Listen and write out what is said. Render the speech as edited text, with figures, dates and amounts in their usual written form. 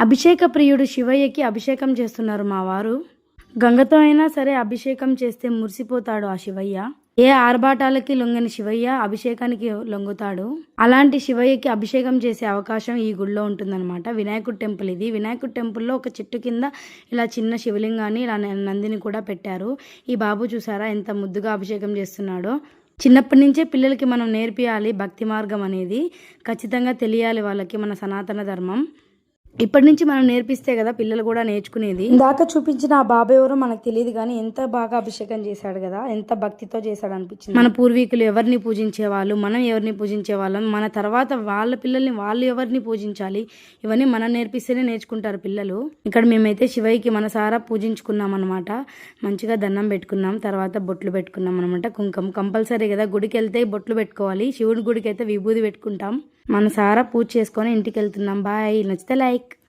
అభిషేక ప్రియుడు శివయ్యకి అభిషేకం చేస్తున్నారు మా వారు. గంగతో అయినా సరే అభిషేకం చేస్తే మురిసిపోతాడు ఆ శివయ్య. ఏ ఆర్భాటాలకి లొంగని శివయ్య అభిషేకానికి లొంగుతాడు. అలాంటి శివయ్యకి అభిషేకం చేసే అవకాశం ఈ గుడిలో ఉంటుందన్నమాట. వినాయకుడి టెంపుల్ ఇది. వినాయకుడి టెంపుల్లో ఒక చెట్టు కింద ఇలా చిన్న శివలింగాన్ని ఇలా నందిని కూడా పెట్టారు. ఈ బాబు చూసారా ఎంత ముద్దుగా అభిషేకం చేస్తున్నాడో. చిన్నప్పటి నుంచే పిల్లలకి మనం నేర్పియాలి భక్తి మార్గం అనేది. ఖచ్చితంగా తెలియాలి వాళ్ళకి మన సనాతన ధర్మం. ఇప్పటి నుంచి మనం నేర్పిస్తే కదా పిల్లలు కూడా నేర్చుకునేది. ఇందాక చూపించిన ఆ బాబు ఎవరో మనకు తెలియదు కానీ ఎంత బాగా అభిషేకం చేశాడు కదా, ఎంత భక్తితో చేశాడు అనిపించింది. మన పూర్వీకులు ఎవరిని పూజించేవాళ్ళు, మనం ఎవరిని పూజించేవాళ్ళం, మన తర్వాత వాళ్ళ పిల్లల్ని వాళ్ళు ఎవరిని పూజించాలి, ఇవన్నీ మనం నేర్పిస్తేనే నేర్చుకుంటారు పిల్లలు. ఇక్కడ మేమైతే శివయ్యకి మనసారా పూజించుకున్నాం అనమాట. మంచిగా దండం పెట్టుకున్నాం, తర్వాత బొట్లు పెట్టుకున్నాం అనమాట. కుంకుమ కంపల్సరీ కదా, గుడికి వెళ్తే బొట్లు పెట్టుకోవాలి. శివుడి గుడికి అయితే విభూది పెట్టుకుంటాం. మనసారా పూజ చేసుకొని ఇంటికి వెళ్తున్నాం. బాయ్. నచ్చితే లైక్.